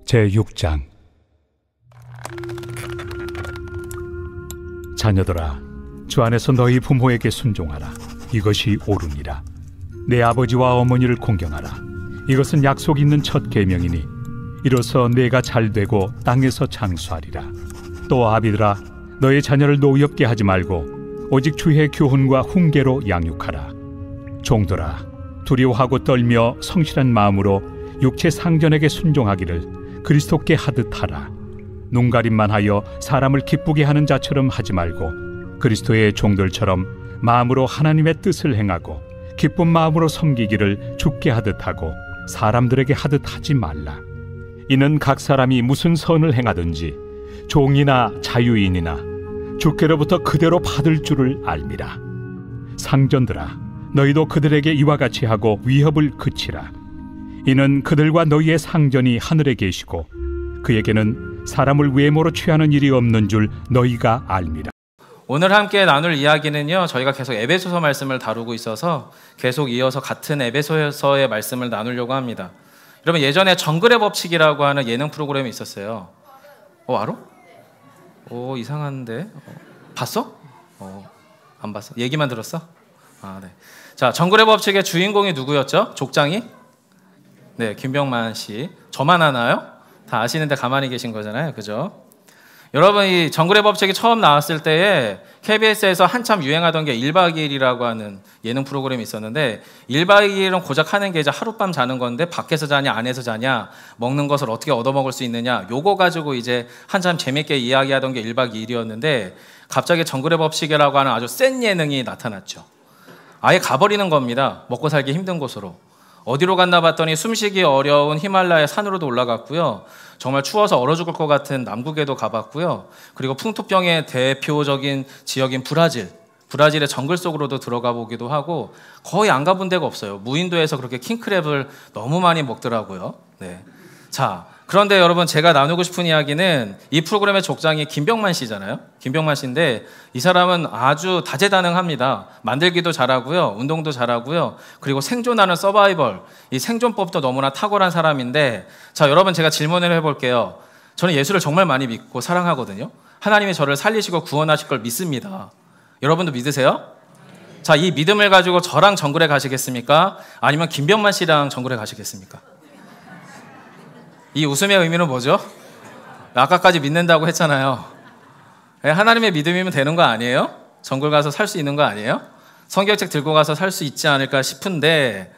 제6장. 자녀들아, 주 안에서 너희 부모에게 순종하라. 이것이 옳으니라. 내 아버지와 어머니를 공경하라. 이것은 약속 있는 첫 계명이니 이로써 내가 잘되고 땅에서 장수하리라. 또 아비들아, 너희 자녀를 노엽게 하지 말고 오직 주의 교훈과 훈계로 양육하라. 종들아, 두려워하고 떨며 성실한 마음으로 육체 상전에게 순종하기를 그리스도께 하듯 하라. 눈가림만 하여 사람을 기쁘게 하는 자처럼 하지 말고 그리스도의 종들처럼 마음으로 하나님의 뜻을 행하고 기쁜 마음으로 섬기기를 주께 하듯 하고 사람들에게 하듯 하지 말라. 이는 각 사람이 무슨 선을 행하든지 종이나 자유인이나 주께로부터 그대로 받을 줄을 알미라. 상전들아, 너희도 그들에게 이와 같이 하고 위협을 그치라. 이는 그들과 너희의 상전이 하늘에 계시고 그에게는 사람을 외모로 취하는 일이 없는 줄 너희가 알미라. 오늘 함께 나눌 이야기는요, 저희가 계속 에베소서 말씀을 다루고 있어서 계속 이어서 같은 에베소서의 말씀을 나누려고 합니다. 여러분, 예전에 정글의 법칙이라고 하는 예능 프로그램이 있었어요. 알아? 이상한데. 봤어? 안 봤어? 얘기만 들었어? 네. 자, 정글의 법칙의 주인공이 누구였죠? 족장이? 네, 김병만 씨. 저만 아나요? 다 아시는데 가만히 계신 거잖아요, 그죠? 여러분, 이 정글의 법칙이 처음 나왔을 때에 KBS에서 한참 유행하던 게 1박 2일이라고 하는 예능 프로그램이 있었는데, 1박 2일은 고작 하는 게 이제 하룻밤 자는 건데 밖에서 자냐 안에서 자냐, 먹는 것을 어떻게 얻어먹을 수 있느냐, 요거 가지고 이제 한참 재밌게 이야기하던 게 1박 2일이었는데 갑자기 정글의 법칙이라고 하는 아주 센 예능이 나타났죠. 아예 가버리는 겁니다. 먹고 살기 힘든 곳으로. 어디로 갔나 봤더니 숨쉬기 어려운 히말라야 산으로도 올라갔고요. 정말 추워서 얼어 죽을 것 같은 남극에도 가봤고요. 그리고 풍토병의 대표적인 지역인 브라질의 정글 속으로도 들어가 보기도 하고 거의 안 가본 데가 없어요. 무인도에서 그렇게 킹크랩을 너무 많이 먹더라고요. 네. 자, 그런데 여러분, 제가 나누고 싶은 이야기는 이 프로그램의 족장이 김병만 씨잖아요. 김병만 씨인데 이 사람은 아주 다재다능합니다. 만들기도 잘하고요, 운동도 잘하고요, 그리고 생존하는 서바이벌, 이 생존법도 너무나 탁월한 사람인데, 자, 여러분, 제가 질문을 해볼게요. 저는 예수를 정말 많이 믿고 사랑하거든요. 하나님이 저를 살리시고 구원하실 걸 믿습니다. 여러분도 믿으세요? 자, 이 믿음을 가지고 저랑 정글에 가시겠습니까? 아니면 김병만 씨랑 정글에 가시겠습니까? 이 웃음의 의미는 뭐죠? 아까까지 믿는다고 했잖아요. 하나님의 믿음이면 되는 거 아니에요? 정글 가서 살 수 있는 거 아니에요? 성경책 들고 가서 살 수 있지 않을까 싶은데,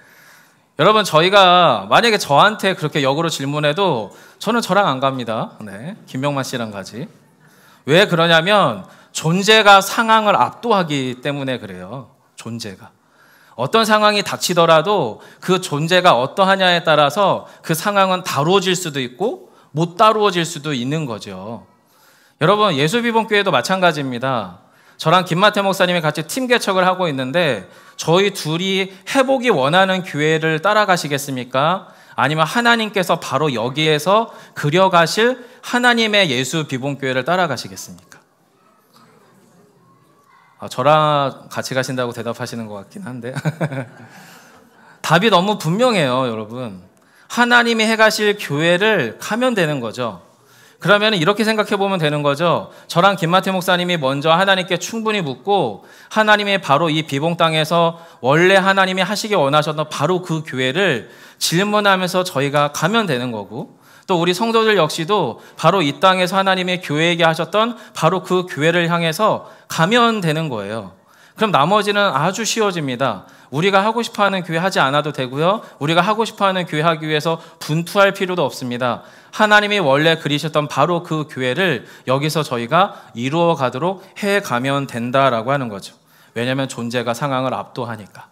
여러분, 저희가 만약에 저한테 그렇게 역으로 질문해도 저는 저랑 안 갑니다. 네, 김병만 씨랑 가지. 왜 그러냐면 존재가 상황을 압도하기 때문에 그래요. 존재가. 어떤 상황이 닥치더라도 그 존재가 어떠하냐에 따라서 그 상황은 다루어질 수도 있고 못 다루어질 수도 있는 거죠. 여러분, 예수비봉교회도 마찬가지입니다. 저랑 김마태 목사님이 같이 팀 개척을 하고 있는데 저희 둘이 해보기 원하는 교회를 따라가시겠습니까? 아니면 하나님께서 바로 여기에서 그려가실 하나님의 예수비봉교회를 따라가시겠습니까? 저랑 같이 가신다고 대답하시는 것 같긴 한데 답이 너무 분명해요, 여러분. 하나님이 해가실 교회를 가면 되는 거죠. 그러면 이렇게 생각해 보면 되는 거죠. 저랑 김마태 목사님이 먼저 하나님께 충분히 묻고 하나님이 바로 이 비봉 땅에서 원래 하나님이 하시기 원하셨던 바로 그 교회를 질문하면서 저희가 가면 되는 거고, 또 우리 성도들 역시도 바로 이 땅에서 하나님의 교회에게 하셨던 바로 그 교회를 향해서 가면 되는 거예요. 그럼 나머지는 아주 쉬워집니다. 우리가 하고 싶어하는 교회 하지 않아도 되고요, 우리가 하고 싶어하는 교회 하기 위해서 분투할 필요도 없습니다. 하나님이 원래 그리셨던 바로 그 교회를 여기서 저희가 이루어 가도록 해가면 된다라고 하는 거죠. 왜냐하면 존재가 상황을 압도하니까.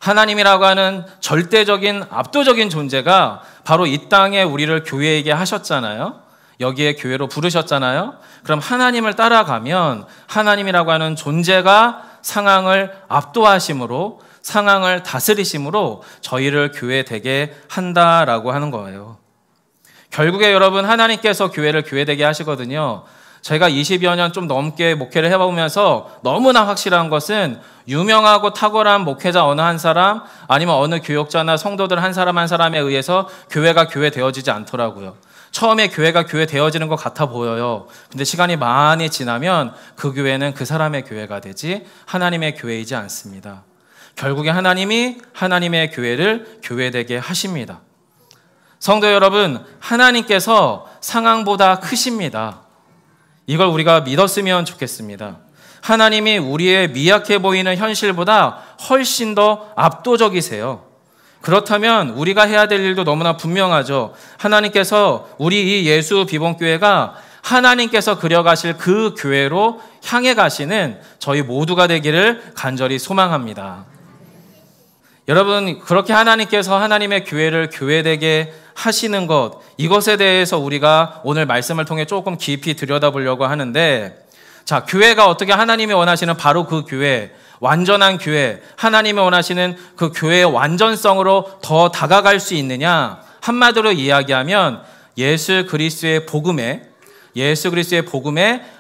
하나님이라고 하는 절대적인 압도적인 존재가 바로 이 땅에 우리를 교회에게 하셨잖아요. 여기에 교회로 부르셨잖아요. 그럼 하나님을 따라가면 하나님이라고 하는 존재가 상황을 압도하심으로, 상황을 다스리심으로 저희를 교회 되게 한다라고 하는 거예요. 결국에 여러분, 하나님께서 교회를 교회 되게 하시거든요. 제가 20여 년 좀 넘게 목회를 해보면서 너무나 확실한 것은 유명하고 탁월한 목회자 어느 한 사람, 아니면 어느 교역자나 성도들 한 사람 한 사람에 의해서 교회가 교회 되어지지 않더라고요. 처음에 교회가 교회 되어지는 것 같아 보여요. 근데 시간이 많이 지나면 그 교회는 그 사람의 교회가 되지 하나님의 교회이지 않습니다. 결국에 하나님이 하나님의 교회를 교회되게 하십니다. 성도 여러분, 하나님께서 상황보다 크십니다. 이걸 우리가 믿었으면 좋겠습니다. 하나님이 우리의 미약해 보이는 현실보다 훨씬 더 압도적이세요. 그렇다면 우리가 해야 될 일도 너무나 분명하죠. 하나님께서 우리 이 예수 비봉교회가 하나님께서 그려가실 그 교회로 향해 가시는 저희 모두가 되기를 간절히 소망합니다. 여러분, 그렇게 하나님께서 하나님의 교회를 교회되게 하시는 것, 이것에 대해서 우리가 오늘 말씀을 통해 조금 깊이 들여다보려고 하는데, 자, 교회가 어떻게 하나님이 원하시는 바로 그 교회, 완전한 교회, 하나님이 원하시는 그 교회의 완전성으로 더 다가갈 수 있느냐? 한마디로 이야기하면 예수 그리스도의 복음에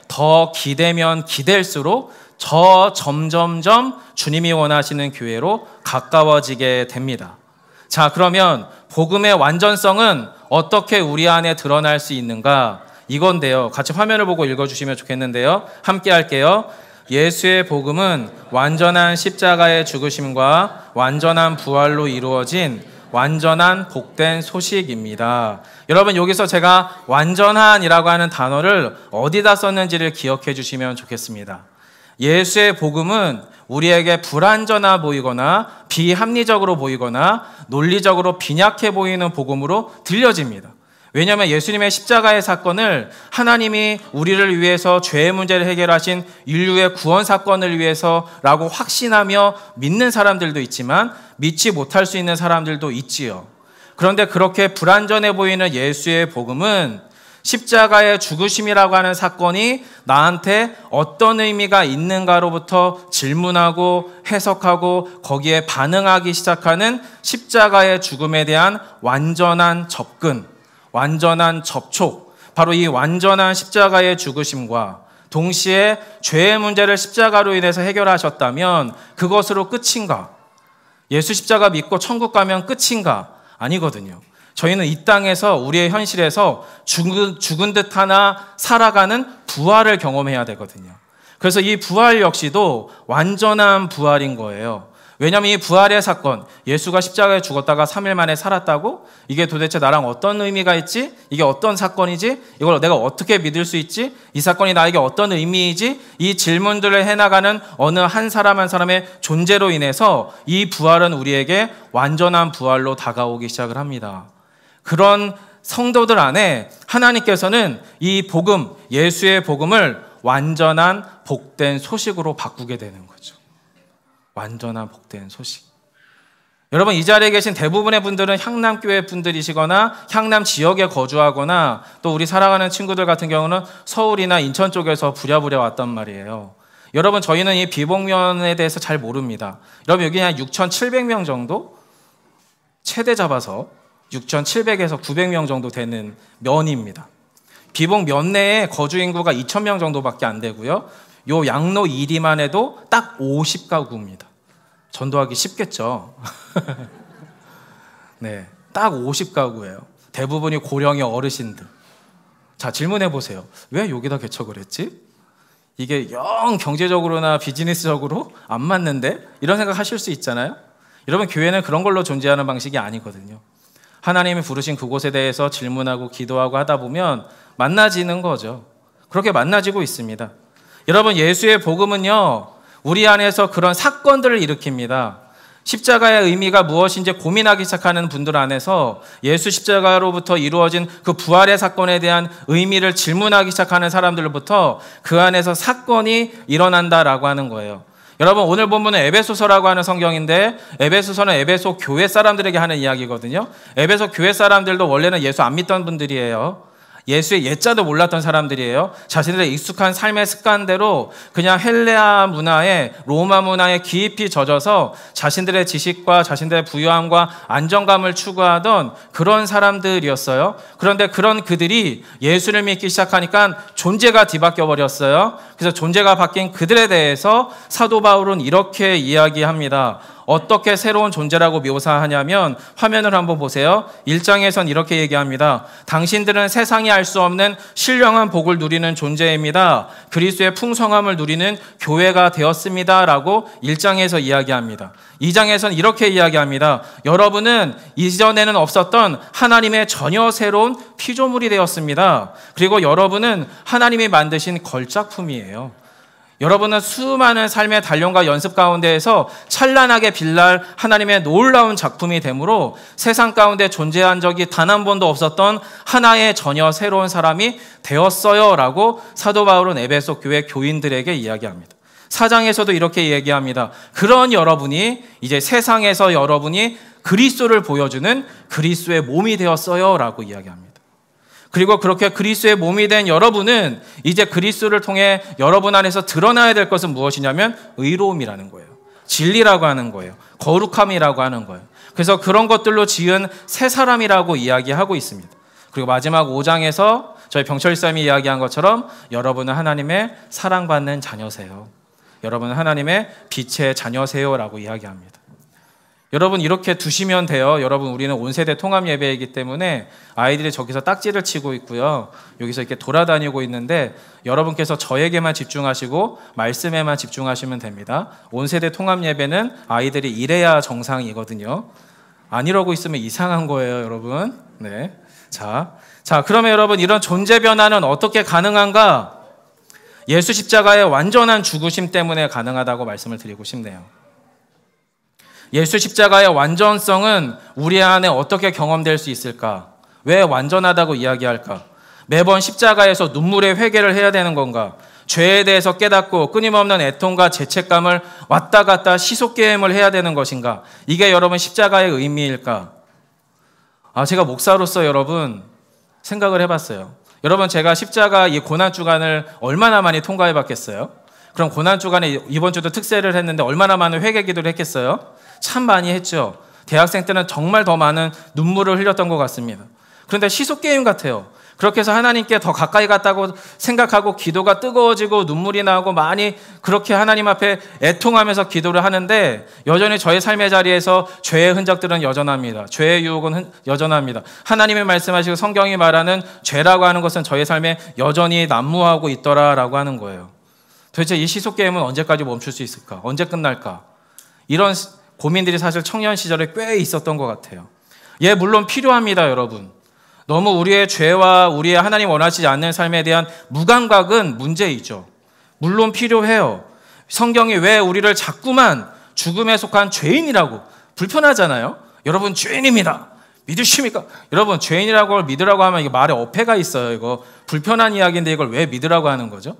더 기대면 기댈수록 점점점 주님이 원하시는 교회로 가까워지게 됩니다. 자, 그러면 복음의 완전성은 어떻게 우리 안에 드러날 수 있는가? 이건데요. 같이 화면을 보고 읽어주시면 좋겠는데요. 함께 할게요. 예수의 복음은 완전한 십자가의 죽으심과 완전한 부활로 이루어진 완전한 복된 소식입니다. 여러분, 여기서 제가 완전한이라고 하는 단어를 어디다 썼는지를 기억해 주시면 좋겠습니다. 예수의 복음은 우리에게 불완전해 보이거나 비합리적으로 보이거나 논리적으로 빈약해 보이는 복음으로 들려집니다. 왜냐하면 예수님의 십자가의 사건을 하나님이 우리를 위해서 죄의 문제를 해결하신 인류의 구원 사건을 위해서라고 확신하며 믿는 사람들도 있지만 믿지 못할 수 있는 사람들도 있지요. 그런데 그렇게 불완전해 보이는 예수의 복음은 십자가의 죽으심이라고 하는 사건이 나한테 어떤 의미가 있는가로부터 질문하고 해석하고 거기에 반응하기 시작하는 십자가의 죽음에 대한 완전한 접근, 완전한 접촉, 바로 이 완전한 십자가의 죽으심과 동시에 죄의 문제를 십자가로 인해서 해결하셨다면 그것으로 끝인가? 예수 십자가 믿고 천국 가면 끝인가? 아니거든요. 저희는 이 땅에서 우리의 현실에서 죽은 듯 하나 살아가는 부활을 경험해야 되거든요. 그래서 이 부활 역시도 완전한 부활인 거예요. 왜냐하면 이 부활의 사건, 예수가 십자가에 죽었다가 3일 만에 살았다고? 이게 도대체 나랑 어떤 의미가 있지? 이게 어떤 사건이지? 이걸 내가 어떻게 믿을 수 있지? 이 사건이 나에게 어떤 의미이지? 이 질문들을 해나가는 어느 한 사람 한 사람의 존재로 인해서 이 부활은 우리에게 완전한 부활로 다가오기 시작을 합니다. 그런 성도들 안에 하나님께서는 이 복음, 예수의 복음을 완전한 복된 소식으로 바꾸게 되는 거죠. 완전한 복된 소식. 여러분, 이 자리에 계신 대부분의 분들은 향남교회 분들이시거나 향남 지역에 거주하거나 또 우리 사랑하는 친구들 같은 경우는 서울이나 인천 쪽에서 부랴부랴 왔단 말이에요. 여러분, 저희는 이 비봉면에 대해서 잘 모릅니다. 여러분, 여기 한 6,700명 정도? 최대 잡아서 6,700에서 900명 정도 되는 면입니다. 비봉 면 내에 거주 인구가 2,000명 정도밖에 안 되고요. 요 양로 1위만 해도 딱 50가구입니다. 전도하기 쉽겠죠? 네, 딱 50가구예요. 대부분이 고령의 어르신들. 자, 질문해 보세요. 왜 여기다 개척을 했지? 이게 영 경제적으로나 비즈니스적으로 안 맞는데? 이런 생각 하실 수 있잖아요. 여러분, 교회는 그런 걸로 존재하는 방식이 아니거든요. 하나님이 부르신 그곳에 대해서 질문하고 기도하고 하다 보면 만나지는 거죠. 그렇게 만나지고 있습니다. 여러분, 예수의 복음은요, 우리 안에서 그런 사건들을 일으킵니다. 십자가의 의미가 무엇인지 고민하기 시작하는 분들 안에서 예수 십자가로부터 이루어진 그 부활의 사건에 대한 의미를 질문하기 시작하는 사람들로부터 그 안에서 사건이 일어난다라고 하는 거예요. 여러분, 오늘 본문은 에베소서라고 하는 성경인데 에베소서는 에베소 교회 사람들에게 하는 이야기거든요. 에베소 교회 사람들도 원래는 예수 안 믿던 분들이에요. 예수의 예자도 몰랐던 사람들이에요. 자신들의 익숙한 삶의 습관대로 그냥 헬레아 문화에, 로마 문화에 깊이 젖어서 자신들의 지식과 자신들의 부유함과 안정감을 추구하던 그런 사람들이었어요. 그런데 그런 그들이 예수를 믿기 시작하니까 존재가 뒤바뀌어 버렸어요. 그래서 존재가 바뀐 그들에 대해서 사도 바울은 이렇게 이야기합니다. 어떻게 새로운 존재라고 묘사하냐면 화면을 한번 보세요. 1장에선 이렇게 얘기합니다. 당신들은 세상이 알 수 없는 신령한 복을 누리는 존재입니다. 그리스도의 풍성함을 누리는 교회가 되었습니다. 라고 1장에서 이야기합니다. 2장에서는 이렇게 이야기합니다. 여러분은 이전에는 없었던 하나님의 전혀 새로운 피조물이 되었습니다. 그리고 여러분은 하나님이 만드신 걸작품이에요. 여러분은 수많은 삶의 단련과 연습 가운데에서 찬란하게 빛날 하나님의 놀라운 작품이 되므로 세상 가운데 존재한 적이 단 한 번도 없었던 하나의 전혀 새로운 사람이 되었어요. 라고 사도 바울은 에베소 교회 교인들에게 이야기합니다. 4장에서도 이렇게 얘기합니다. 그런 여러분이 이제 세상에서 여러분이 그리스도를 보여주는 그리스도의 몸이 되었어요. 라고 이야기합니다. 그리고 그렇게 그리스도의 몸이 된 여러분은 이제 그리스도를 통해 여러분 안에서 드러나야 될 것은 무엇이냐면 의로움이라는 거예요. 진리라고 하는 거예요. 거룩함이라고 하는 거예요. 그래서 그런 것들로 지은 새 사람이라고 이야기하고 있습니다. 그리고 마지막 5장에서 저희 병철사님이 이야기한 것처럼 여러분은 하나님의 사랑받는 자녀세요. 여러분은 하나님의 빛의 자녀세요라고 이야기합니다. 여러분 이렇게 두시면 돼요. 여러분 우리는 온세대 통합 예배이기 때문에 아이들이 저기서 딱지를 치고 있고요. 여기서 이렇게 돌아다니고 있는데 여러분께서 저에게만 집중하시고 말씀에만 집중하시면 됩니다. 온세대 통합 예배는 아이들이 이래야 정상이거든요. 안 이러고 있으면 이상한 거예요, 여러분. 네. 자, 그러면 여러분 이런 존재 변화는 어떻게 가능한가? 예수 십자가의 완전한 죽으심 때문에 가능하다고 말씀을 드리고 싶네요. 예수 십자가의 완전성은 우리 안에 어떻게 경험될 수 있을까? 왜 완전하다고 이야기할까? 매번 십자가에서 눈물의 회개를 해야 되는 건가? 죄에 대해서 깨닫고 끊임없는 애통과 죄책감을 왔다 갔다 시속게임을 해야 되는 것인가? 이게 여러분 십자가의 의미일까? 제가 목사로서 여러분 생각을 해봤어요. 여러분 제가 십자가 이 고난주간을 얼마나 많이 통과해 봤겠어요? 그럼 고난주간에 이번 주도 특세를 했는데 얼마나 많은 회개 기도를 했겠어요? 참 많이 했죠. 대학생 때는 정말 더 많은 눈물을 흘렸던 것 같습니다. 그런데 시속게임 같아요. 그렇게 해서 하나님께 더 가까이 갔다고 생각하고 기도가 뜨거워지고 눈물이 나고 많이 그렇게 하나님 앞에 애통하면서 기도를 하는데 여전히 저의 삶의 자리에서 죄의 흔적들은 여전합니다. 죄의 유혹은 여전합니다. 하나님이 말씀하시고 성경이 말하는 죄라고 하는 것은 저의 삶에 여전히 난무하고 있더라라고 하는 거예요. 도대체 이 시속게임은 언제까지 멈출 수 있을까? 언제 끝날까? 이런 고민들이 사실 청년 시절에 꽤 있었던 것 같아요. 물론 필요합니다, 여러분. 너무 우리의 죄와 우리의 하나님 원하시지 않는 삶에 대한 무감각은 문제이죠. 물론 필요해요. 성경이 왜 우리를 자꾸만 죽음에 속한 죄인이라고 불편하잖아요. 여러분 죄인입니다. 믿으십니까? 여러분 죄인이라고 믿으라고 하면 이게 말에 어폐가 있어요. 이거 불편한 이야기인데 이걸 왜 믿으라고 하는 거죠?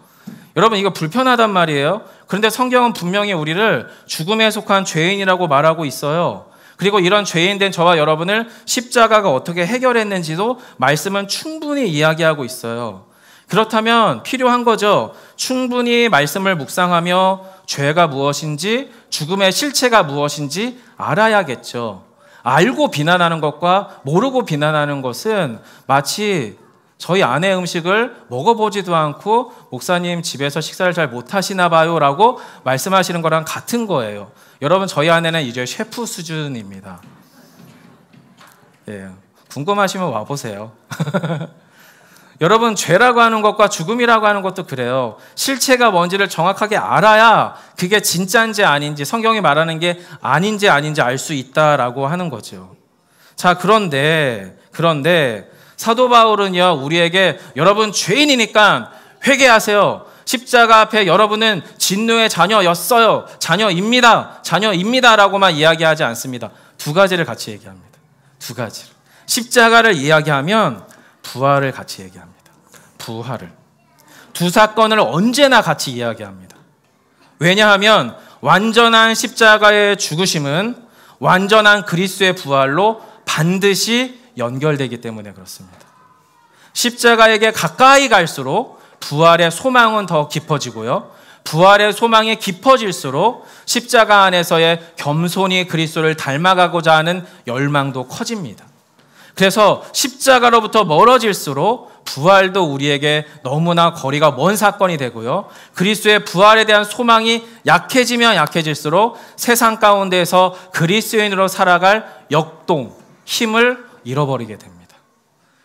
여러분 이거 불편하단 말이에요. 그런데 성경은 분명히 우리를 죽음에 속한 죄인이라고 말하고 있어요. 그리고 이런 죄인된 저와 여러분을 십자가가 어떻게 해결했는지도 말씀은 충분히 이야기하고 있어요. 그렇다면 필요한 거죠. 충분히 말씀을 묵상하며 죄가 무엇인지 죽음의 실체가 무엇인지 알아야겠죠. 알고 비난하는 것과 모르고 비난하는 것은 마치 저희 아내 음식을 먹어보지도 않고 목사님 집에서 식사를 잘 못하시나 봐요 라고 말씀하시는 거랑 같은 거예요. 여러분 저희 아내는 이제 셰프 수준입니다. 궁금하시면 와보세요. 여러분 죄라고 하는 것과 죽음이라고 하는 것도 그래요. 실체가 뭔지를 정확하게 알아야 그게 진짜인지 아닌지 성경이 말하는 게 아닌지 알 수 있다라고 하는 거죠. 자 그런데 사도 바울은요 우리에게 여러분 죄인이니까 회개하세요. 십자가 앞에 여러분은 진노의 자녀였어요. 자녀입니다라고만 이야기하지 않습니다. 두 가지를 같이 얘기합니다. 두 가지를. 십자가를 이야기하면 부활을 같이 얘기합니다. 부활을. 두 사건을 언제나 같이 이야기합니다. 왜냐하면 완전한 십자가의 죽으심은 완전한 그리스도의 부활로 반드시 연결되기 때문에 그렇습니다. 십자가에게 가까이 갈수록 부활의 소망은 더 깊어지고요. 부활의 소망이 깊어질수록 십자가 안에서의 겸손히 그리스도를 닮아가고자 하는 열망도 커집니다. 그래서 십자가로부터 멀어질수록 부활도 우리에게 너무나 거리가 먼 사건이 되고요. 그리스도의 부활에 대한 소망이 약해지면 약해질수록 세상 가운데에서 그리스도인으로 살아갈 역동, 힘을 잃어버리게 됩니다.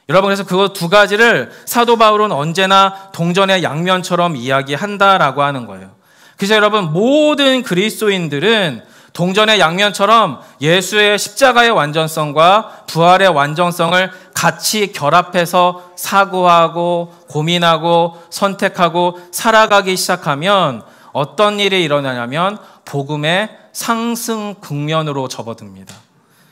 여러분, 그래서 그 두 가지를 사도 바울은 언제나 동전의 양면처럼 이야기한다라고 하는 거예요. 그래서 여러분, 모든 그리스도인들은 동전의 양면처럼 예수의 십자가의 완전성과 부활의 완전성을 같이 결합해서 사고하고 고민하고 선택하고 살아가기 시작하면 어떤 일이 일어나냐면 복음의 상승 국면으로 접어듭니다.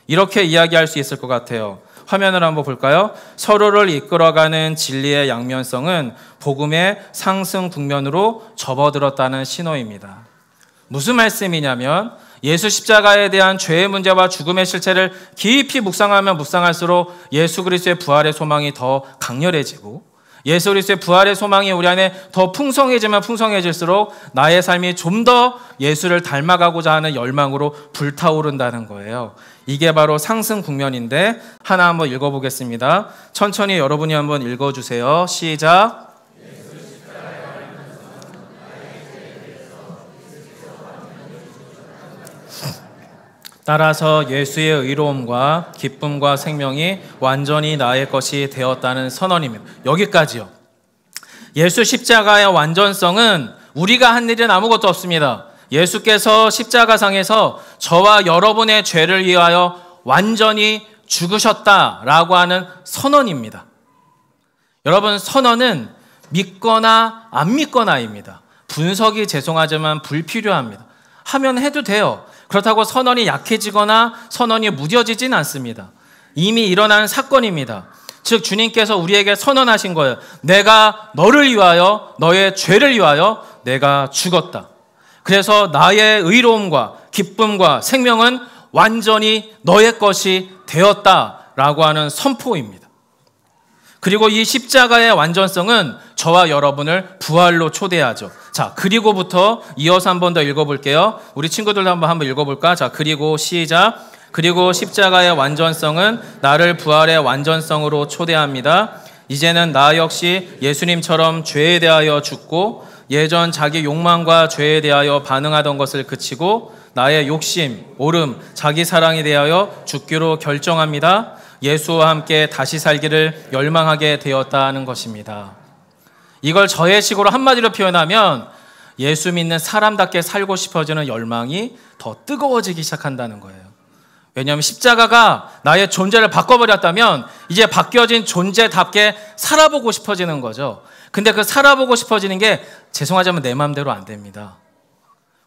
이렇게 이야기할 수 있을 것 같아요. 화면을 한번 볼까요? 서로를 이끌어가는 진리의 양면성은 복음의 상승 국면으로 접어들었다는 신호입니다. 무슨 말씀이냐면 예수 십자가에 대한 죄의 문제와 죽음의 실체를 깊이 묵상하면 묵상할수록 예수 그리스도의 부활의 소망이 더 강렬해지고 예수 그리스도의 부활의 소망이 우리 안에 더 풍성해지면 풍성해질수록 나의 삶이 좀 더 예수를 닮아가고자 하는 열망으로 불타오른다는 거예요. 이게 바로 상승 국면인데 하나 한번 읽어보겠습니다. 천천히 여러분이 한번 읽어주세요. 시작. 따라서 예수의 의로움과 기쁨과 생명이 완전히 나의 것이 되었다는 선언입니다. 여기까지요. 예수 십자가의 완전성은 우리가 한 일은 아무것도 없습니다. 예수께서 십자가상에서 저와 여러분의 죄를 위하여 완전히 죽으셨다라고 하는 선언입니다. 여러분, 선언은 믿거나 안 믿거나입니다. 분석이 죄송하지만 불필요합니다. 하면 해도 돼요. 그렇다고 선언이 약해지거나 선언이 무뎌지진 않습니다. 이미 일어난 사건입니다. 즉 주님께서 우리에게 선언하신 거예요. 내가 너를 위하여 너의 죄를 위하여 내가 죽었다. 그래서 나의 의로움과 기쁨과 생명은 완전히 너의 것이 되었다라고 하는 선포입니다. 그리고 이 십자가의 완전성은 저와 여러분을 부활로 초대하죠. 자, 그리고부터 이어서 한 번 더 읽어볼게요. 우리 친구들도 한번 읽어볼까? 자, 그리고 시작. 그리고 십자가의 완전성은 나를 부활의 완전성으로 초대합니다. 이제는 나 역시 예수님처럼 죄에 대하여 죽고 예전 자기 욕망과 죄에 대하여 반응하던 것을 그치고 나의 욕심, 오름, 자기 사랑에 대하여 죽기로 결정합니다. 예수와 함께 다시 살기를 열망하게 되었다는 것입니다. 이걸 저의 식으로 한마디로 표현하면 예수 믿는 사람답게 살고 싶어지는 열망이 더 뜨거워지기 시작한다는 거예요. 왜냐하면 십자가가 나의 존재를 바꿔버렸다면 이제 바뀌어진 존재답게 살아보고 싶어지는 거죠. 근데 그 살아보고 싶어지는 게 죄송하지만 내 마음대로 안 됩니다.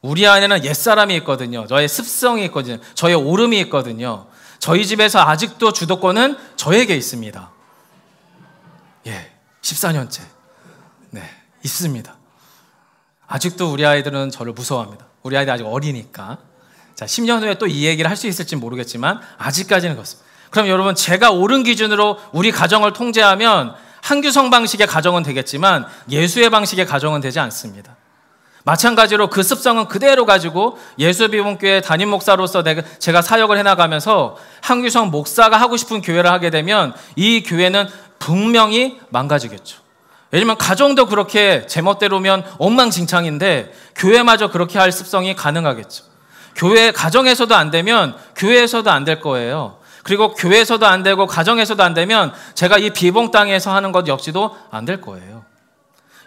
우리 안에는 옛사람이 있거든요. 저의 습성이 있거든요. 저의 오름이 있거든요. 저희 집에서 아직도 주도권은 저에게 있습니다. 14년째. 네, 있습니다. 아직도 우리 아이들은 저를 무서워합니다. 우리 아이들 아직 어리니까. 자, 10년 후에 또 이 얘기를 할 수 있을지 모르겠지만 아직까지는 그렇습니다. 그럼 여러분, 제가 옳은 기준으로 우리 가정을 통제하면 한규성 방식의 가정은 되겠지만 예수의 방식의 가정은 되지 않습니다. 마찬가지로 그 습성은 그대로 가지고 예수비봉교회 담임 목사로서 제가 사역을 해나가면서 한규성 목사가 하고 싶은 교회를 하게 되면 이 교회는 분명히 망가지겠죠. 왜냐면 가정도 그렇게 제멋대로면 엉망진창인데 교회마저 그렇게 할 습성이 가능하겠죠. 교회 가정에서도 안 되면 교회에서도 안 될 거예요. 그리고 교회에서도 안 되고 가정에서도 안 되면 제가 이 비봉 땅에서 하는 것 역시도 안 될 거예요.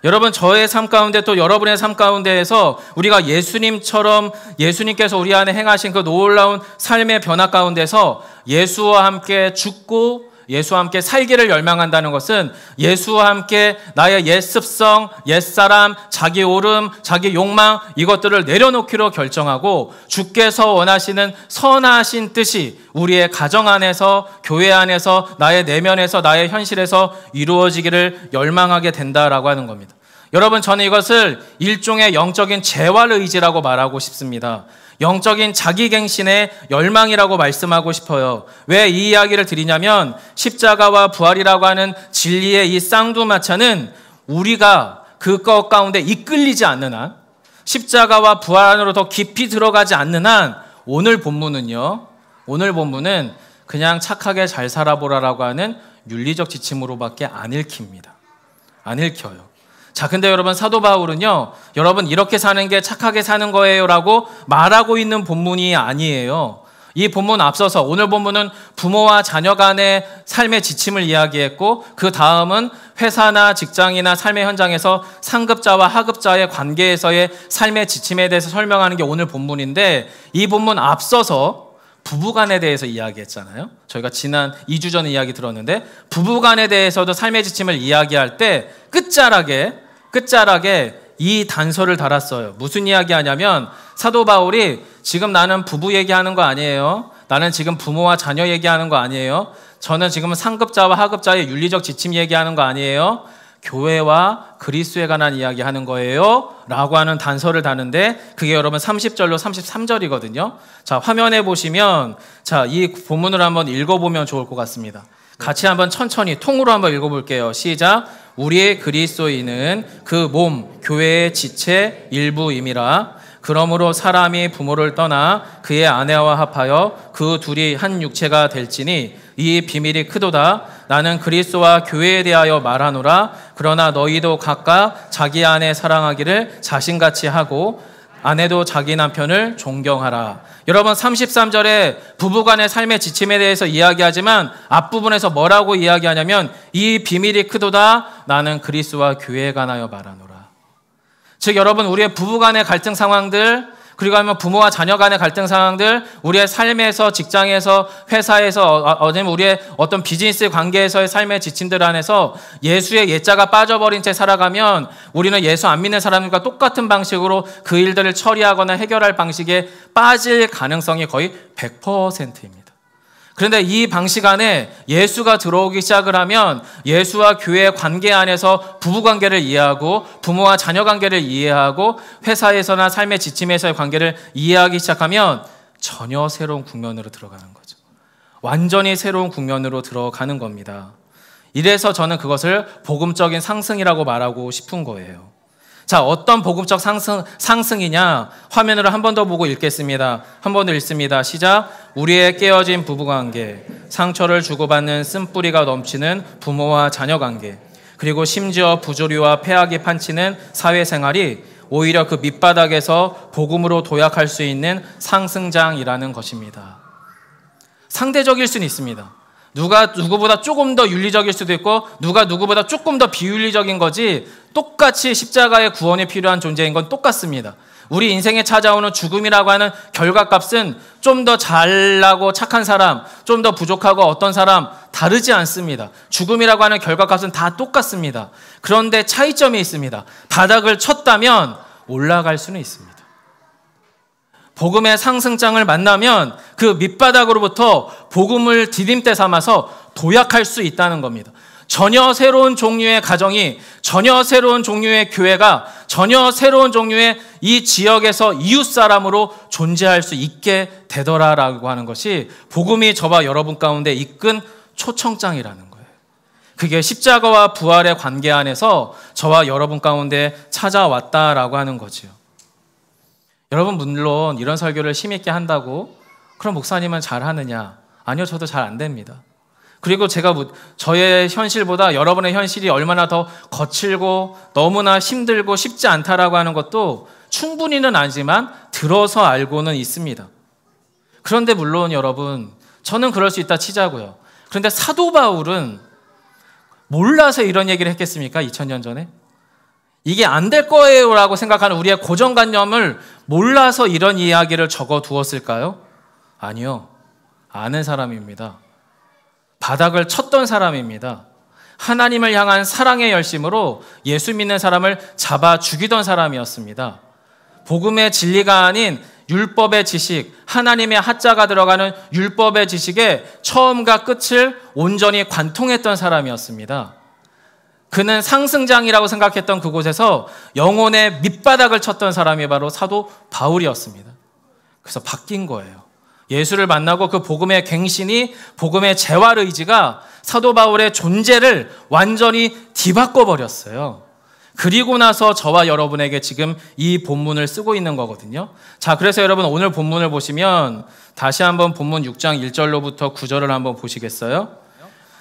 여러분, 저의 삶 가운데 또 여러분의 삶 가운데에서 우리가 예수님처럼 예수님께서 우리 안에 행하신 그 놀라운 삶의 변화 가운데서 예수와 함께 죽고 예수와 함께 살기를 열망한다는 것은 예수와 함께 나의 옛 습성, 옛 사람, 자기 오름, 자기 욕망 이것들을 내려놓기로 결정하고 주께서 원하시는 선하신 뜻이 우리의 가정 안에서 교회 안에서 나의 내면에서 나의 현실에서 이루어지기를 열망하게 된다라고 하는 겁니다. 여러분, 저는 이것을 일종의 영적인 재활의지라고 말하고 싶습니다. 영적인 자기갱신의 열망이라고 말씀하고 싶어요. 왜 이 이야기를 드리냐면 십자가와 부활이라고 하는 진리의 이 쌍두마차는 우리가 그것 가운데 이끌리지 않는 한, 십자가와 부활 안으로 더 깊이 들어가지 않는 한 오늘 본문은 그냥 착하게 잘 살아보라라고 하는 윤리적 지침으로밖에 안 읽힙니다. 안 읽혀요. 자, 근데 여러분 사도 바울은요, 여러분 이렇게 사는 게 착하게 사는 거예요라고 말하고 있는 본문이 아니에요. 이 본문 앞서서 오늘 본문은 부모와 자녀 간의 삶의 지침을 이야기했고, 그 다음은 회사나 직장이나 삶의 현장에서 상급자와 하급자의 관계에서의 삶의 지침에 대해서 설명하는 게 오늘 본문인데, 이 본문 앞서서 부부간에 대해서 이야기했잖아요. 저희가 지난 2주 전에 이야기 들었는데, 부부간에 대해서도 삶의 지침을 이야기할 때 끝자락에 이 단서를 달았어요. 무슨 이야기 하냐면, 사도 바울이 지금 나는 부부 얘기하는 거 아니에요. 나는 지금 부모와 자녀 얘기하는 거 아니에요. 저는 지금 상급자와 하급자의 윤리적 지침 얘기하는 거 아니에요. 교회와 그리스도에 관한 이야기 하는 거예요 라고 하는 단서를 다는데, 그게 여러분 30절로 33절이거든요. 자, 화면에 보시면, 자, 이 본문을 한번 읽어보면 좋을 것 같습니다. 같이 한번 천천히 통으로 한번 읽어볼게요. 시작. 우리의 그리스도인은 그 몸, 교회의 지체 일부임이라. 그러므로 사람이 부모를 떠나 그의 아내와 합하여 그 둘이 한 육체가 될지니 이 비밀이 크도다. 나는 그리스도와 교회에 대하여 말하노라. 그러나 너희도 각각 자기 아내 사랑하기를 자신같이 하고 아내도 자기 남편을 존경하라. 여러분 33절에 부부간의 삶의 지침에 대해서 이야기하지만 앞부분에서 뭐라고 이야기하냐면, 이 비밀이 크도다. 나는 그리스도와 교회에 관하여 말하노라. 즉 여러분, 우리의 부부간의 갈등 상황들, 그리고 하면 부모와 자녀 간의 갈등 상황들, 우리의 삶에서, 직장에서, 회사에서, 아니면 우리의 어떤 비즈니스 관계에서의 삶의 지침들 안에서 예수의 옛자가 빠져버린 채 살아가면 우리는 예수 안 믿는 사람들과 똑같은 방식으로 그 일들을 처리하거나 해결할 방식에 빠질 가능성이 거의 100%입니다. 그런데 이 방식 안에 예수가 들어오기 시작을 하면 예수와 교회의 관계 안에서 부부관계를 이해하고 부모와 자녀 관계를 이해하고 회사에서나 삶의 지침에서의 관계를 이해하기 시작하면 전혀 새로운 국면으로 들어가는 거죠. 완전히 새로운 국면으로 들어가는 겁니다. 이래서 저는 그것을 복음적인 상승이라고 말하고 싶은 거예요. 자, 어떤 복음적 상승이냐? 화면으로 한 번 더 보고 읽겠습니다. 한 번 더 읽습니다. 시작. 우리의 깨어진 부부관계, 상처를 주고받는 쓴뿌리가 넘치는 부모와 자녀 관계, 그리고 심지어 부조리와 폐악이 판치는 사회생활이 오히려 그 밑바닥에서 복음으로 도약할 수 있는 상승장이라는 것입니다. 상대적일 수는 있습니다. 누가 누구보다 조금 더 윤리적일 수도 있고 누가 누구보다 조금 더 비윤리적인 거지, 똑같이 십자가의 구원이 필요한 존재인 건 똑같습니다. 우리 인생에 찾아오는 죽음이라고 하는 결과값은 좀 더 잘나고 착한 사람, 좀 더 부족하고 어떤 사람 다르지 않습니다. 죽음이라고 하는 결과값은 다 똑같습니다. 그런데 차이점이 있습니다. 바닥을 쳤다면 올라갈 수는 있습니다. 복음의 상승장을 만나면 그 밑바닥으로부터 복음을 디딤대 삼아서 도약할 수 있다는 겁니다. 전혀 새로운 종류의 가정이, 전혀 새로운 종류의 교회가, 전혀 새로운 종류의 이 지역에서 이웃사람으로 존재할 수 있게 되더라라고 하는 것이 복음이 저와 여러분 가운데 이끈 초청장이라는 거예요. 그게 십자가와 부활의 관계 안에서 저와 여러분 가운데 찾아왔다라고 하는 거지요. 여러분, 물론 이런 설교를 힘있게 한다고 그럼 목사님은 잘하느냐? 아니요, 저도 잘 안 됩니다. 그리고 제가 저의 현실보다 여러분의 현실이 얼마나 더 거칠고 너무나 힘들고 쉽지 않다라고 하는 것도 충분히는 아니지만 들어서 알고는 있습니다. 그런데 물론 여러분, 저는 그럴 수 있다 치자고요. 그런데 사도 바울은 몰라서 이런 얘기를 했겠습니까? 2000년 전에? 이게 안 될 거예요 라고 생각하는 우리의 고정관념을 몰라서 이런 이야기를 적어두었을까요? 아니요. 아는 사람입니다. 바닥을 쳤던 사람입니다. 하나님을 향한 사랑의 열심으로 예수 믿는 사람을 잡아 죽이던 사람이었습니다. 복음의 진리가 아닌 율법의 지식, 하나님의 하자가 들어가는 율법의 지식에 처음과 끝을 온전히 관통했던 사람이었습니다. 그는 상승장이라고 생각했던 그곳에서 영혼의 밑바닥을 쳤던 사람이 바로 사도 바울이었습니다. 그래서 바뀐 거예요. 예수를 만나고 그 복음의 갱신이, 복음의 재활 의지가 사도 바울의 존재를 완전히 뒤바꿔 버렸어요. 그리고 나서 저와 여러분에게 지금 이 본문을 쓰고 있는 거거든요. 자, 그래서 여러분 오늘 본문을 보시면 다시 한번 본문 6장 1절로부터 9절을 한번 보시겠어요?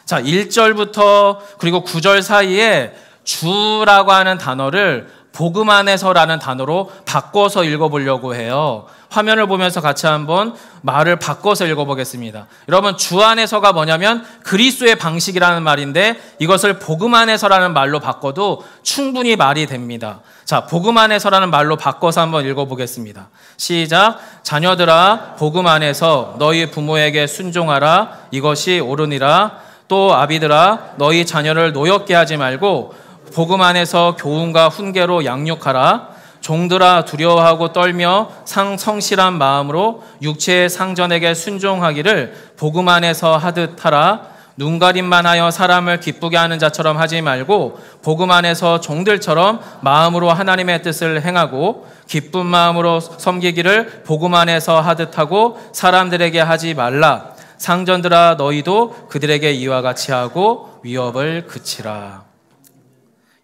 자, 1절부터 그리고 9절 사이에 주라고 하는 단어를 복음 안에서라는 단어로 바꿔서 읽어보려고 해요. 화면을 보면서 같이 한번 말을 바꿔서 읽어보겠습니다. 여러분, 주 안에서가 뭐냐면 그리스도의 방식이라는 말인데 이것을 복음 안에서라는 말로 바꿔도 충분히 말이 됩니다. 자, 복음 안에서라는 말로 바꿔서 한번 읽어보겠습니다. 시작. 자녀들아, 복음 안에서 너희 부모에게 순종하라. 이것이 옳으니라. 또 아비들아, 너희 자녀를 노엽게 하지 말고 복음 안에서 교훈과 훈계로 양육하라. 종들아, 두려워하고 떨며 성실한 마음으로 육체의 상전에게 순종하기를 복음 안에서 하듯 하라. 눈가림만 하여 사람을 기쁘게 하는 자처럼 하지 말고 복음 안에서 종들처럼 마음으로 하나님의 뜻을 행하고 기쁜 마음으로 섬기기를 복음 안에서 하듯 하고 사람들에게 하지 말라. 상전들아, 너희도 그들에게 이와 같이 하고 위협을 그치라.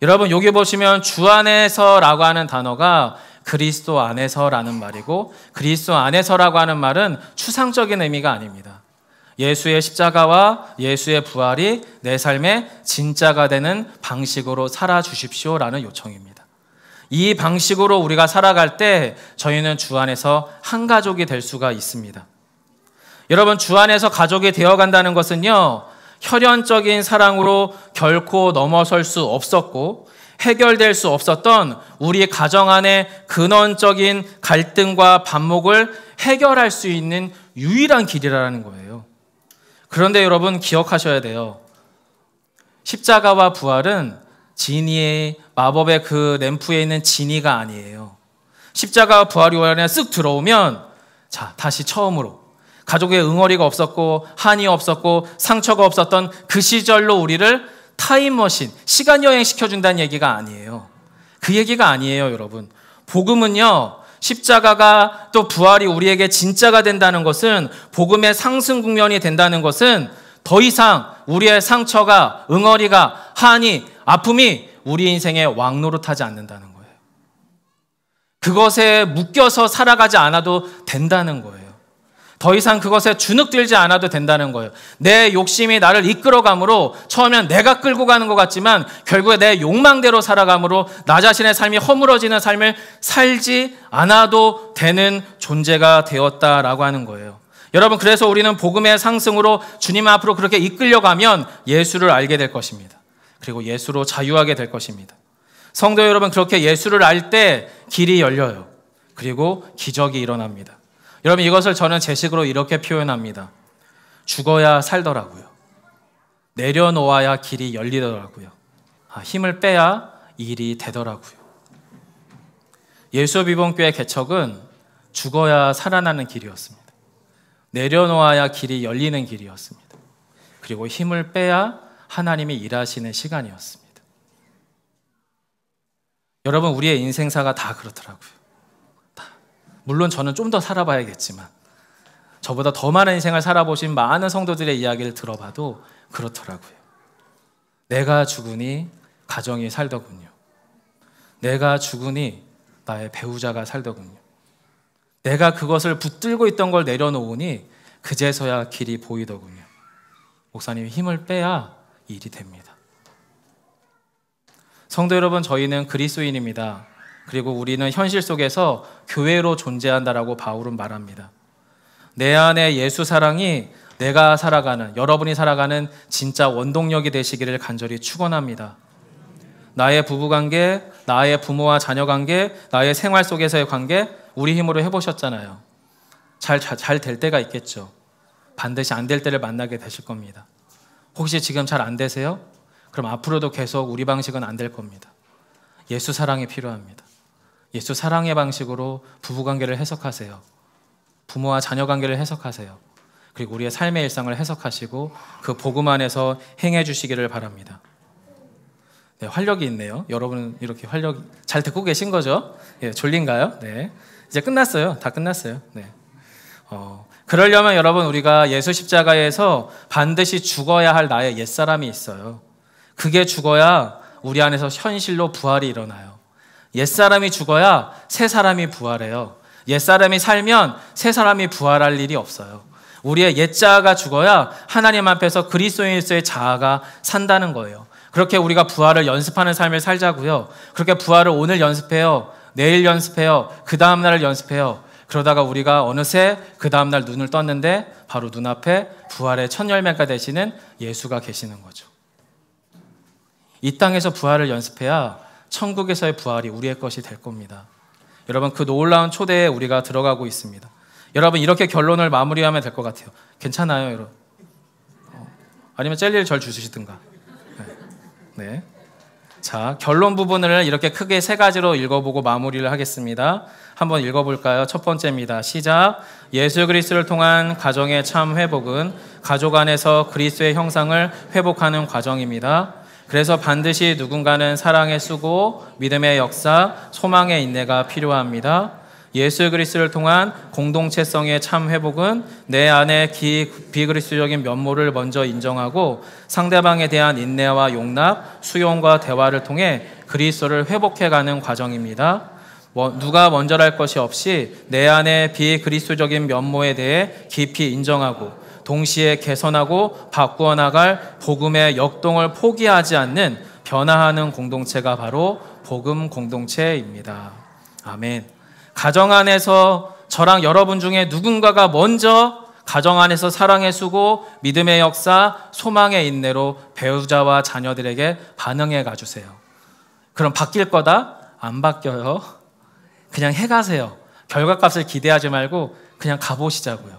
여러분, 여기 보시면 주 안에서라고 하는 단어가 그리스도 안에서라는 말이고, 그리스도 안에서라고 하는 말은 추상적인 의미가 아닙니다. 예수의 십자가와 예수의 부활이 내 삶의 진짜가 되는 방식으로 살아주십시오라는 요청입니다. 이 방식으로 우리가 살아갈 때 저희는 주 안에서 한 가족이 될 수가 있습니다. 여러분, 주 안에서 가족이 되어간다는 것은요, 혈연적인 사랑으로 결코 넘어설 수 없었고 해결될 수 없었던 우리 가정 안의 근원적인 갈등과 반목을 해결할 수 있는 유일한 길이라는 거예요. 그런데 여러분, 기억하셔야 돼요. 십자가와 부활은 지니의 마법의 그 램프에 있는 지니가 아니에요. 십자가와 부활이 안에 쓱 들어오면 자, 다시 처음으로 가족의 응어리가 없었고 한이 없었고 상처가 없었던 그 시절로 우리를 타임머신, 시간여행 시켜준다는 얘기가 아니에요. 그 얘기가 아니에요, 여러분. 복음은요, 십자가가 또 부활이 우리에게 진짜가 된다는 것은, 복음의 상승 국면이 된다는 것은 더 이상 우리의 상처가, 응어리가, 한이, 아픔이 우리 인생에 왕노릇하지 않는다는 거예요. 그것에 묶여서 살아가지 않아도 된다는 거예요. 더 이상 그것에 주눅들지 않아도 된다는 거예요. 내 욕심이 나를 이끌어가므로 처음엔 내가 끌고 가는 것 같지만 결국에 내 욕망대로 살아가므로 나 자신의 삶이 허물어지는 삶을 살지 않아도 되는 존재가 되었다라고 하는 거예요. 여러분, 그래서 우리는 복음의 상승으로 주님 앞으로 그렇게 이끌려가면 예수를 알게 될 것입니다. 그리고 예수로 자유하게 될 것입니다. 성도 여러분, 그렇게 예수를 알 때 길이 열려요. 그리고 기적이 일어납니다. 여러분, 이것을 저는 제 식으로 이렇게 표현합니다. 죽어야 살더라고요. 내려놓아야 길이 열리더라고요. 힘을 빼야 일이 되더라고요. 예수비본교회 개척은 죽어야 살아나는 길이었습니다. 내려놓아야 길이 열리는 길이었습니다. 그리고 힘을 빼야 하나님이 일하시는 시간이었습니다. 여러분, 우리의 인생사가 다 그렇더라고요. 물론 저는 좀 더 살아봐야겠지만 저보다 더 많은 인생을 살아보신 많은 성도들의 이야기를 들어봐도 그렇더라고요. 내가 죽으니 가정이 살더군요. 내가 죽으니 나의 배우자가 살더군요. 내가 그것을 붙들고 있던 걸 내려놓으니 그제서야 길이 보이더군요. 목사님이 힘을 빼야 일이 됩니다. 성도 여러분, 저희는 그리스도인입니다. 그리고 우리는 현실 속에서 교회로 존재한다라고 바울은 말합니다. 내 안에 예수 사랑이 내가 살아가는, 여러분이 살아가는 진짜 원동력이 되시기를 간절히 축원합니다. 나의 부부관계, 나의 부모와 자녀관계, 나의 생활 속에서의 관계, 우리 힘으로 해보셨잖아요. 잘 될 때가 있겠죠. 반드시 안 될 때를 만나게 되실 겁니다. 혹시 지금 잘 안 되세요? 그럼 앞으로도 계속 우리 방식은 안 될 겁니다. 예수 사랑이 필요합니다. 예수 사랑의 방식으로 부부관계를 해석하세요. 부모와 자녀관계를 해석하세요. 그리고 우리의 삶의 일상을 해석하시고 그 복음 안에서 행해 주시기를 바랍니다. 네, 활력이 있네요. 여러분은 이렇게 활력 잘 듣고 계신 거죠? 예, 졸린가요? 네, 이제 끝났어요. 다 끝났어요. 네. 그러려면 여러분, 우리가 예수 십자가에서 반드시 죽어야 할 나의 옛사람이 있어요. 그게 죽어야 우리 안에서 현실로 부활이 일어나요. 옛사람이 죽어야 새 사람이 부활해요. 옛사람이 살면 새 사람이 부활할 일이 없어요. 우리의 옛자아가 죽어야 하나님 앞에서 그리스도인으로서의 자아가 산다는 거예요. 그렇게 우리가 부활을 연습하는 삶을 살자고요. 그렇게 부활을 오늘 연습해요. 내일 연습해요. 그 다음 날을 연습해요. 그러다가 우리가 어느새 그 다음 날 눈을 떴는데 바로 눈앞에 부활의 첫 열매가 되시는 예수가 계시는 거죠. 이 땅에서 부활을 연습해야 천국에서의 부활이 우리의 것이 될 겁니다. 여러분, 그 놀라운 초대에 우리가 들어가고 있습니다. 여러분, 이렇게 결론을 마무리하면 될 것 같아요. 괜찮아요, 여러분? 아니면 젤리를 절 주시든가. 네. 자, 결론 부분을 이렇게 크게 세 가지로 읽어보고 마무리를 하겠습니다. 한번 읽어볼까요? 첫 번째입니다. 시작. 예수 그리스도를 통한 가정의 참 회복은 가족 안에서 그리스도의 형상을 회복하는 과정입니다. 그래서 반드시 누군가는 사랑의 수고, 믿음의 역사, 소망의 인내가 필요합니다. 예수 그리스도를 통한 공동체성의 참 회복은 내 안의 비그리스도적인 면모를 먼저 인정하고 상대방에 대한 인내와 용납, 수용과 대화를 통해 그리스도를 회복해가는 과정입니다. 누가 먼저랄 것이 없이 내 안의 비그리스도적인 면모에 대해 깊이 인정하고 동시에 개선하고 바꾸어 나갈 복음의 역동을 포기하지 않는 변화하는 공동체가 바로 복음 공동체입니다. 아멘. 가정 안에서 저랑 여러분 중에 누군가가 먼저 가정 안에서 사랑의 수고, 믿음의 역사, 소망의 인내로 배우자와 자녀들에게 반응해 가주세요. 그럼 바뀔 거다? 안 바뀌어요. 그냥 해가세요. 결과값을 기대하지 말고 그냥 가보시자고요.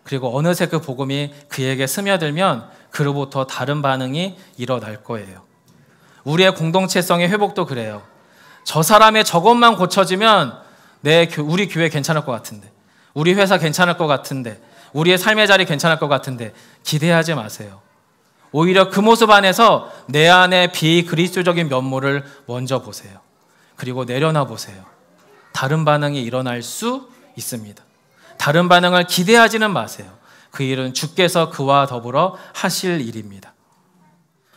그리고 어느새 그 복음이 그에게 스며들면 그로부터 다른 반응이 일어날 거예요. 우리의 공동체성의 회복도 그래요. 저 사람의 저것만 고쳐지면 우리 교회 괜찮을 것 같은데, 우리 회사 괜찮을 것 같은데, 우리의 삶의 자리 괜찮을 것 같은데 기대하지 마세요. 오히려 그 모습 안에서 내 안의 비그리스도적인 면모를 먼저 보세요. 그리고 내려놔 보세요. 다른 반응이 일어날 수 있습니다. 다른 반응을 기대하지는 마세요. 그 일은 주께서 그와 더불어 하실 일입니다.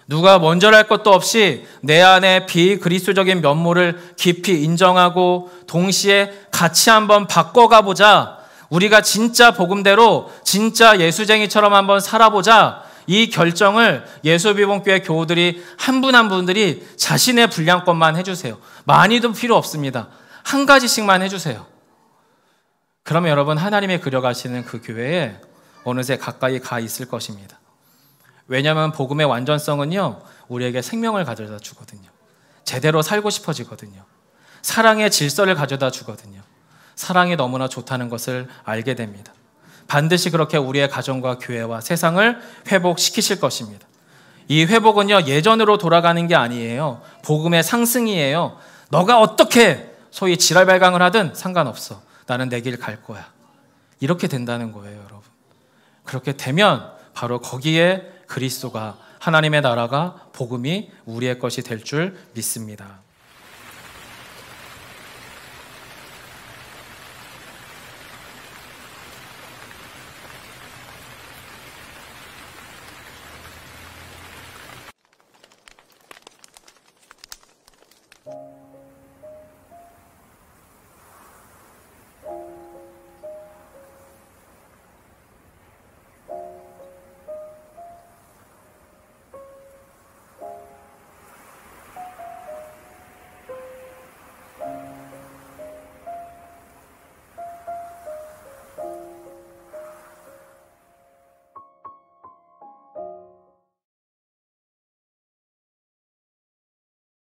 누가 먼저랄 것도 없이 내 안에 비그리스도적인 면모를 깊이 인정하고 동시에 같이 한번 바꿔가 보자. 우리가 진짜 복음대로 진짜 예수쟁이처럼 한번 살아보자. 이 결정을 예수비봉교회 교우들이 한 분 한 분들이 자신의 분량권만 해주세요. 많이도 필요 없습니다. 한 가지씩만 해주세요. 그러면 여러분, 하나님이 그려가시는 그 교회에 어느새 가까이 가 있을 것입니다. 왜냐하면 복음의 완전성은요, 우리에게 생명을 가져다 주거든요. 제대로 살고 싶어지거든요. 사랑의 질서를 가져다 주거든요. 사랑이 너무나 좋다는 것을 알게 됩니다. 반드시 그렇게 우리의 가정과 교회와 세상을 회복시키실 것입니다. 이 회복은요, 예전으로 돌아가는 게 아니에요. 복음의 상승이에요. 너가 어떻게 소위 지랄발광을 하든 상관없어. 나는 내 길 갈 거야. 이렇게 된다는 거예요, 여러분. 그렇게 되면 바로 거기에 그리스도가, 하나님의 나라가, 복음이 우리의 것이 될 줄 믿습니다.